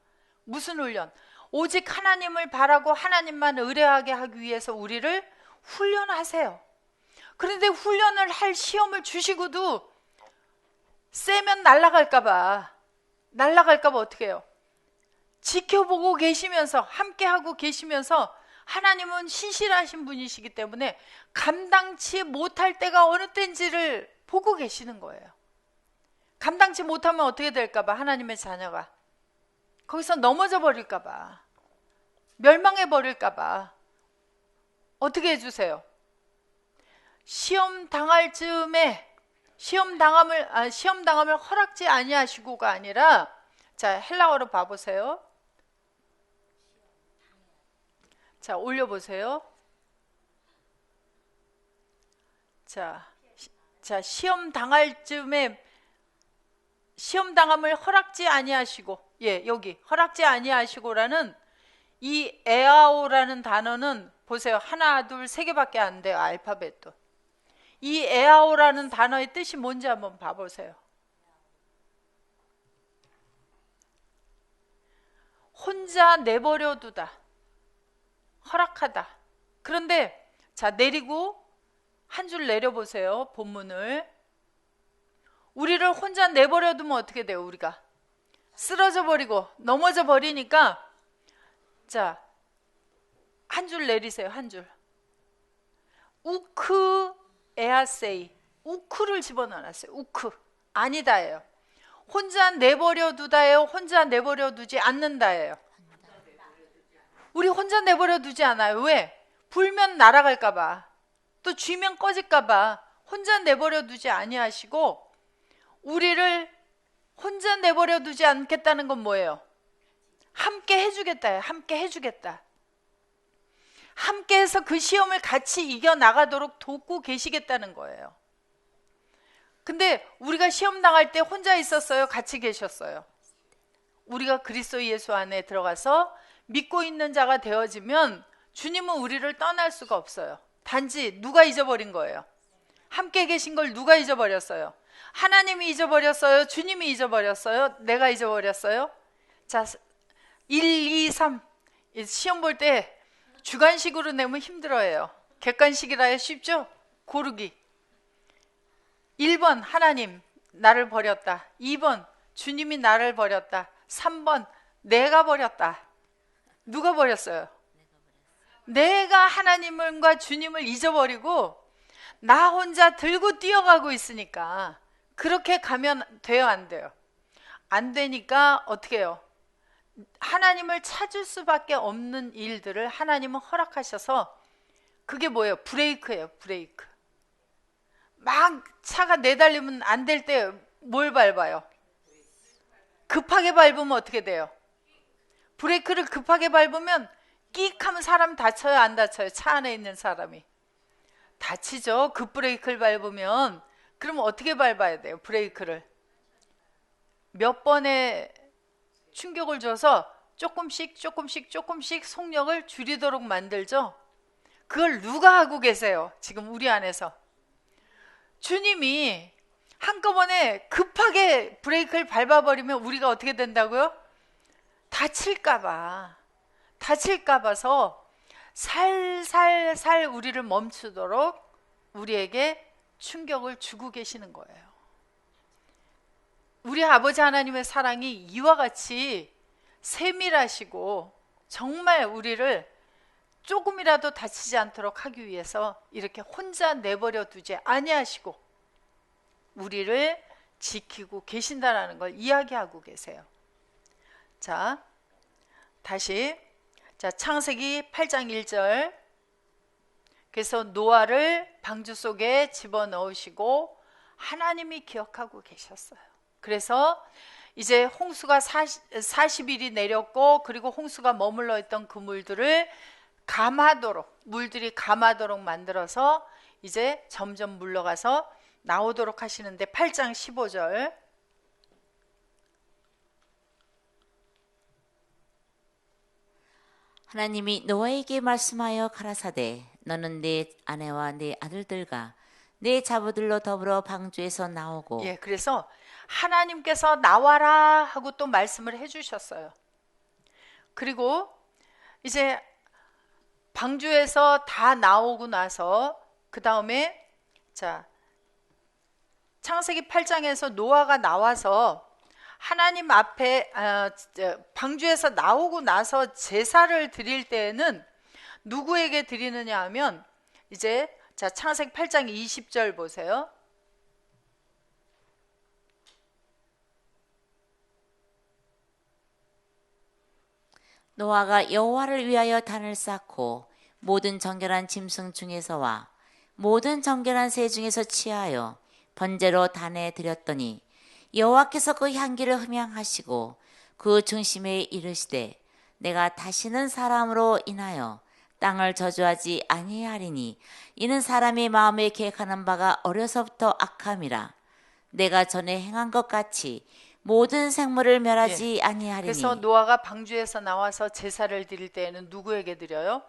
무슨 훈련? 오직 하나님을 바라고 하나님만 의뢰하게 하기 위해서 우리를 훈련하세요. 그런데 훈련을 할 시험을 주시고도 세면 날아갈까봐 어떻게 해요? 지켜보고 계시면서, 함께하고 계시면서, 하나님은 신실하신 분이시기 때문에 감당치 못할 때가 어느 때인지를 보고 계시는 거예요. 감당치 못하면 어떻게 될까봐, 하나님의 자녀가 거기서 넘어져 버릴까봐, 멸망해 버릴까봐 어떻게 해주세요? 시험 당할 즈음에 시험 당함을 허락지 아니하시고가 아니라, 자, 헬라어로 봐보세요. 자, 올려보세요. 자, 시험 당할 즈음에 시험 당함을 허락지 아니하시고, 여기 허락지 아니하시고라는 이 에아오라는 단어는 보세요. 하나, 둘, 세 개밖에 안 돼요. 알파벳도. 이 에아오라는 단어의 뜻이 뭔지 한번 봐보세요. 혼자 내버려 두다, 허락하다. 그런데 자, 내리고 한 줄 내려보세요. 본문을. 우리를 혼자 내버려 두면 어떻게 돼요? 우리가 쓰러져 버리고 넘어져 버리니까, 자, 한 줄 내리세요. 한 줄. 우크 에아세이. 우크를 집어넣어놨어요. 우크. 아니다예요. 혼자 내버려 두다예요. 혼자 내버려 두지 않는다예요. 우리 혼자 내버려 두지 않아요. 왜? 불면 날아갈까 봐, 또 쥐면 꺼질까 봐 혼자 내버려 두지 아니하시고, 우리를 혼자 내버려 두지 않겠다는 건 뭐예요? 함께 해주겠다예요. 함께 해주겠다. 함께 해서 그 시험을 같이 이겨나가도록 돕고 계시겠다는 거예요. 근데 우리가 시험 당할 때 혼자 있었어요? 같이 계셨어요? 우리가 그리스도 예수 안에 들어가서 믿고 있는 자가 되어지면 주님은 우리를 떠날 수가 없어요. 단지 누가 잊어버린 거예요? 함께 계신 걸 누가 잊어버렸어요? 하나님이 잊어버렸어요? 주님이 잊어버렸어요? 내가 잊어버렸어요? 자, 1, 2, 3 시험 볼 때 주관식으로 내면 힘들어요. 객관식이라 쉽죠? 고르기. 1번 하나님 나를 버렸다. 2번 주님이 나를 버렸다. 3번 내가 버렸다. 누가 버렸어요? 내가 하나님과 주님을 잊어버리고 나 혼자 들고 뛰어가고 있으니까. 그렇게 가면 돼요, 안 돼요? 안 되니까 어떻게 해요? 하나님을 찾을 수밖에 없는 일들을 하나님은 허락하셔서, 그게 뭐예요? 브레이크예요. 브레이크. 막 차가 내달리면 안 될 때 뭘 밟아요? 급하게 밟으면 어떻게 돼요? 브레이크를 급하게 밟으면 끽 하면 사람 다쳐요, 안 다쳐요? 차 안에 있는 사람이 다치죠. 급브레이크를 밟으면. 그럼 어떻게 밟아야 돼요? 브레이크를 몇 번의 충격을 줘서 조금씩 속력을 줄이도록 만들죠. 그걸 누가 하고 계세요? 지금 우리 안에서 주님이 한꺼번에 급하게 브레이크를 밟아버리면 우리가 어떻게 된다고요? 다칠까봐서 살살살 우리를 멈추도록 우리에게 충격을 주고 계시는 거예요. 우리 아버지 하나님의 사랑이 이와 같이 세밀하시고 정말 우리를 조금이라도 다치지 않도록 하기 위해서 이렇게 혼자 내버려 두지 아니하시고 우리를 지키고 계신다라는 걸 이야기하고 계세요. 자, 다시. 자, 창세기 8장 1절. 그래서 노아를 방주 속에 집어넣으시고 하나님이 기억하고 계셨어요. 그래서 이제 홍수가 40일이 내렸고, 그리고 홍수가 머물러 있던 그 물들을 물들이 감하도록 만들어서 이제 점점 물러가서 나오도록 하시는데, 8장 15절. 하나님이 노아에게 말씀하여 가라사대 너는 네 아내와 네 아들들과 네 자부들로 더불어 방주에서 나오고. 예, 그래서 하나님께서 나와라 하고 또 말씀을 해주셨어요. 그리고 이제 방주에서 다 나오고 나서 그 다음에, 자, 창세기 8장에서 노아가 나와서 하나님 앞에 방주에서 나오고 나서 제사를 드릴 때에는 누구에게 드리느냐 하면, 이제 자, 창세기 8장 20절 보세요. 노아가 여호와를 위하여 단을 쌓고 모든 정결한 짐승 중에서와 모든 정결한 새 중에서 취하여 번제로 단에 드렸더니 여호와께서 그 향기를 흠향하시고 그 중심에 이르시되 내가 다시는 사람으로 인하여 땅을 저주하지 아니하리니 이는 사람의 마음에 계획하는 바가 어려서부터 악함이라. 내가 전에 행한 것 같이 모든 생물을 멸하지 아니하리니. 그래서 노아가 방주에서 나와서 제사를 드릴 때에는 누구에게 드려요?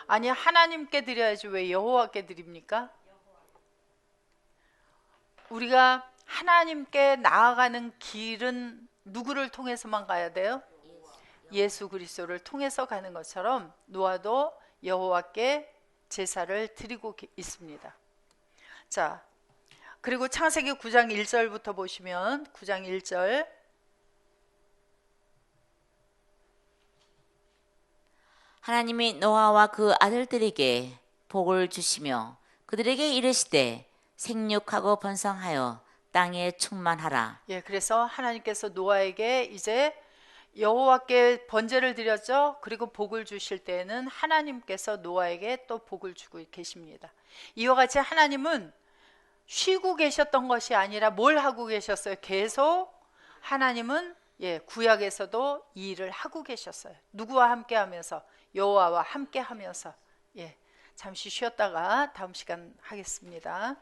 아니, 하나님께 드려야지 왜 여호와께 드립니까? 우리가 하나님께 나아가는 길은 누구를 통해서만 가야 돼요? 예수 그리스도를 통해서 가는 것처럼 노아도 여호와께 제사를 드리고 있습니다. 자, 그리고 창세기 9장 1절부터 보시면 9장 1절 하나님이 노아와 그 아들들에게 복을 주시며 그들에게 이르시되 생육하고 번성하여 땅에 충만하라. 예, 그래서 하나님께서 노아에게 이제 여호와께 번제를 드렸죠. 그리고 복을 주실 때에는 하나님께서 노아에게 또 복을 주고 계십니다. 이와 같이 하나님은 쉬고 계셨던 것이 아니라 뭘 하고 계셨어요? 계속 하나님은 구약에서도 이 일을 하고 계셨어요. 누구와 함께 하면서? 여호와와 함께 하면서. 잠시 쉬었다가 다음 시간 하겠습니다.